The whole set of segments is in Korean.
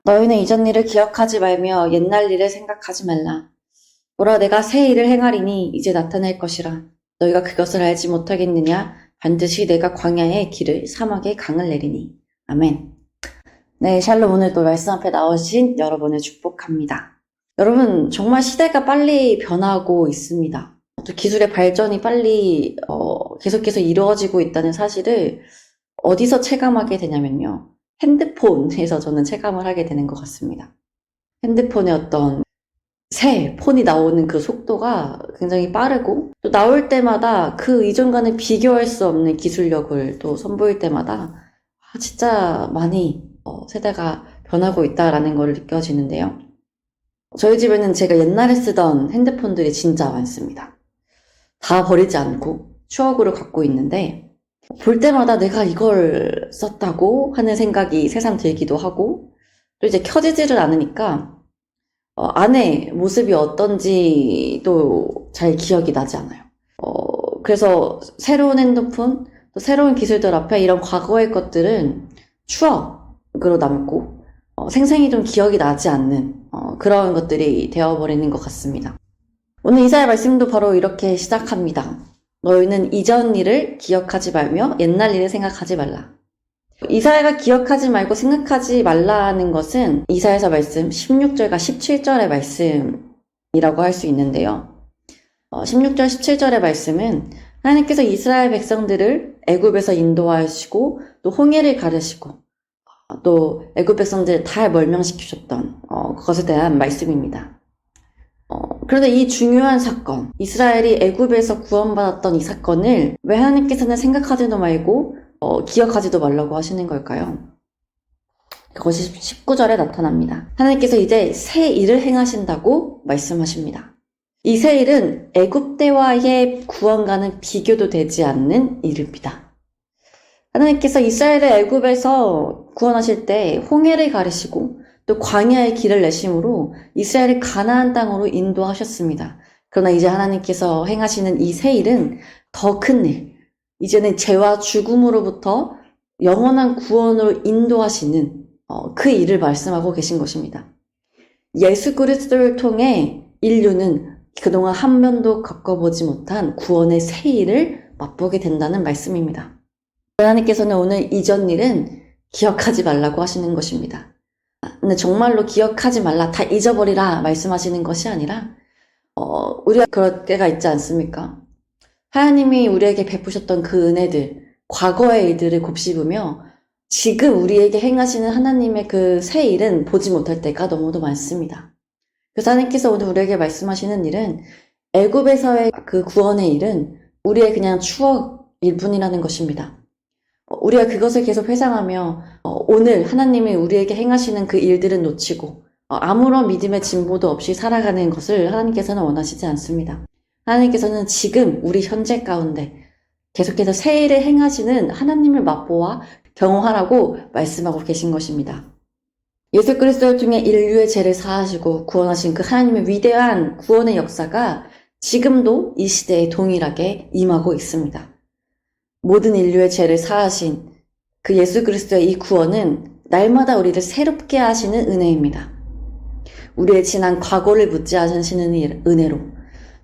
너희는 이전 일을 기억하지 말며 옛날 일을 생각하지 말라. 보라, 내가 새 일을 행하리니 이제 나타날 것이라. 너희가 그것을 알지 못하겠느냐? 반드시 내가 광야의 길을 사막의 강을 내리니. 아멘. 네, 샬롬. 오늘 또 말씀 앞에 나오신 여러분을 축복합니다. 여러분, 정말 시대가 빨리 변하고 있습니다. 또 기술의 발전이 빨리 계속해서 이루어지고 있다는 사실을 어디서 체감하게 되냐면요. 핸드폰에서 저는 체감을 하게 되는 것 같습니다. 핸드폰의 어떤 새 폰이 나오는 그 속도가 굉장히 빠르고, 또 나올 때마다 그 이전과는 비교할 수 없는 기술력을 또 선보일 때마다 진짜 많이 세대가 변하고 있다라는 걸 느껴지는데요. 저희 집에는 제가 옛날에 쓰던 핸드폰들이 진짜 많습니다. 다 버리지 않고 추억으로 갖고 있는데, 볼 때마다 내가 이걸 썼다고 하는 생각이 새삼 들기도 하고, 또 이제 켜지지를 않으니까 안에 모습이 어떤지도 잘 기억이 나지 않아요. 그래서 새로운 핸드폰, 또 새로운 기술들 앞에 이런 과거의 것들은 추억으로 남고 생생히 좀 기억이 나지 않는 그런 것들이 되어버리는 것 같습니다. 오늘 이사야 말씀도 바로 이렇게 시작합니다. 너희는 이전 일을 기억하지 말며 옛날 일을 생각하지 말라. 이사야가 기억하지 말고 생각하지 말라는 것은 이사야서 말씀 16절과 17절의 말씀이라고 할 수 있는데요. 16절, 17절의 말씀은 하나님께서 이스라엘 백성들을 애굽에서 인도하시고 또 홍해를 가르시고 또 애굽 백성들을 다 멸망시키셨던 그것에 대한 말씀입니다. 그런데 이 중요한 사건, 이스라엘이 애굽에서 구원받았던 이 사건을 왜 하나님께서는 생각하지도 말고 기억하지도 말라고 하시는 걸까요? 그것이 19절에 나타납니다. 하나님께서 이제 새 일을 행하신다고 말씀하십니다. 이 새 일은 애굽 때와의 구원과는 비교도 되지 않는 일입니다. 하나님께서 이스라엘을 애굽에서 구원하실 때 홍해를 가르시고 또 광야의 길을 내심으로 이스라엘을 가나안 땅으로 인도하셨습니다. 그러나 이제 하나님께서 행하시는 이 새 일은 더 큰 일, 이제는 죄와 죽음으로부터 영원한 구원으로 인도하시는 그 일을 말씀하고 계신 것입니다. 예수 그리스도를 통해 인류는 그동안 한 번도 겪어보지 못한 구원의 새 일을 맛보게 된다는 말씀입니다. 하나님께서는 오늘 이전 일은 기억하지 말라고 하시는 것입니다. 근데 정말로 기억하지 말라, 다 잊어버리라 말씀하시는 것이 아니라 우리가 그럴 때가 있지 않습니까? 하나님이 우리에게 베푸셨던 그 은혜들, 과거의 일들을 곱씹으며 지금 우리에게 행하시는 하나님의 그 새 일은 보지 못할 때가 너무도 많습니다. 그래서 하나님께서 오늘 우리에게 말씀하시는 일은 애굽에서의 그 구원의 일은 우리의 그냥 추억일 뿐이라는 것입니다. 우리가 그것을 계속 회상하며 오늘 하나님이 우리에게 행하시는 그 일들은 놓치고 아무런 믿음의 진보도 없이 살아가는 것을 하나님께서는 원하시지 않습니다. 하나님께서는 지금 우리 현재 가운데 계속해서 새 일을 행하시는 하나님을 맛보아 경험하라고 말씀하고 계신 것입니다. 예수 그리스도를 통해 인류의 죄를 사하시고 구원하신 그 하나님의 위대한 구원의 역사가 지금도 이 시대에 동일하게 임하고 있습니다. 모든 인류의 죄를 사하신 그 예수 그리스도의 이 구원은 날마다 우리를 새롭게 하시는 은혜입니다. 우리의 지난 과거를 묻지 않으시는 은혜로,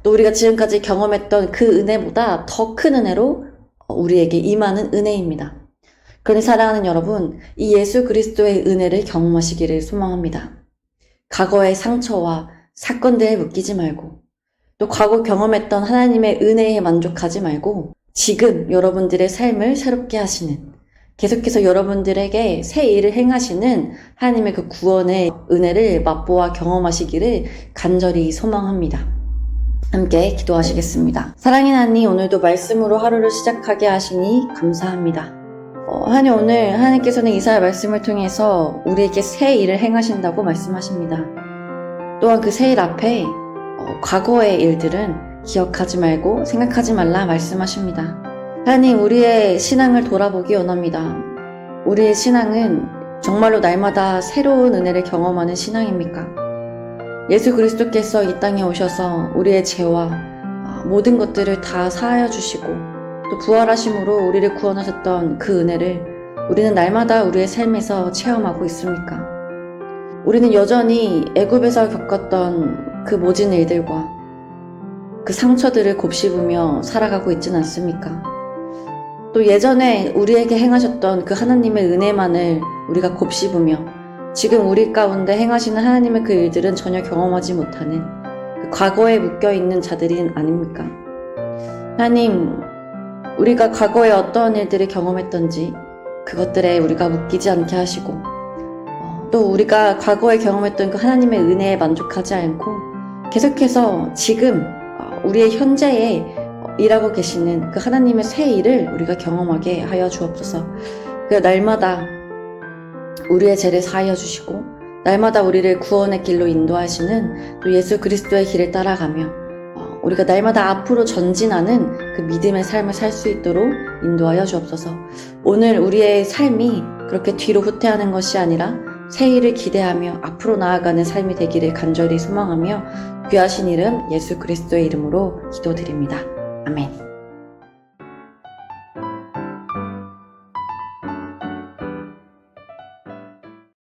또 우리가 지금까지 경험했던 그 은혜보다 더 큰 은혜로 우리에게 임하는 은혜입니다. 그러니 사랑하는 여러분, 이 예수 그리스도의 은혜를 경험하시기를 소망합니다. 과거의 상처와 사건들에 묶이지 말고, 또 과거 경험했던 하나님의 은혜에 만족하지 말고 지금 여러분들의 삶을 새롭게 하시는, 계속해서 여러분들에게 새 일을 행하시는 하나님의 그 구원의 은혜를 맛보아 경험하시기를 간절히 소망합니다. 함께 기도하시겠습니다. 사랑의 하나님, 오늘도 말씀으로 하루를 시작하게 하시니 감사합니다. 하나님, 오늘 하나님께서는 이사야 말씀을 통해서 우리에게 새 일을 행하신다고 말씀하십니다. 또한 그 새 일 앞에 과거의 일들은 기억하지 말고 생각하지 말라 말씀하십니다. 하나님, 우리의 신앙을 돌아보기 원합니다. 우리의 신앙은 정말로 날마다 새로운 은혜를 경험하는 신앙입니까? 예수 그리스도께서 이 땅에 오셔서 우리의 죄와 모든 것들을 다 사하여 주시고 또 부활하심으로 우리를 구원하셨던 그 은혜를 우리는 날마다 우리의 삶에서 체험하고 있습니까? 우리는 여전히 애굽에서 겪었던 그 모진 일들과 그 상처들을 곱씹으며 살아가고 있진 않습니까? 또 예전에 우리에게 행하셨던 그 하나님의 은혜만을 우리가 곱씹으며 지금 우리 가운데 행하시는 하나님의 그 일들은 전혀 경험하지 못하는 그 과거에 묶여있는 자들이 아닙니까? 하나님, 우리가 과거에 어떠한 일들을 경험했던지 그것들에 우리가 묶이지 않게 하시고 또 우리가 과거에 경험했던 그 하나님의 은혜에 만족하지 않고 계속해서 지금 우리의 현재에 일하고 계시는 그 하나님의 새 일을 우리가 경험하게 하여 주옵소서. 그 날마다 우리의 죄를 사하여 주시고 날마다 우리를 구원의 길로 인도하시는 또 예수 그리스도의 길을 따라가며 우리가 날마다 앞으로 전진하는 그 믿음의 삶을 살 수 있도록 인도하여 주옵소서. 오늘 우리의 삶이 그렇게 뒤로 후퇴하는 것이 아니라 새 일을 기대하며 앞으로 나아가는 삶이 되기를 간절히 소망하며 귀하신 이름 예수 그리스도의 이름으로 기도드립니다. 아멘.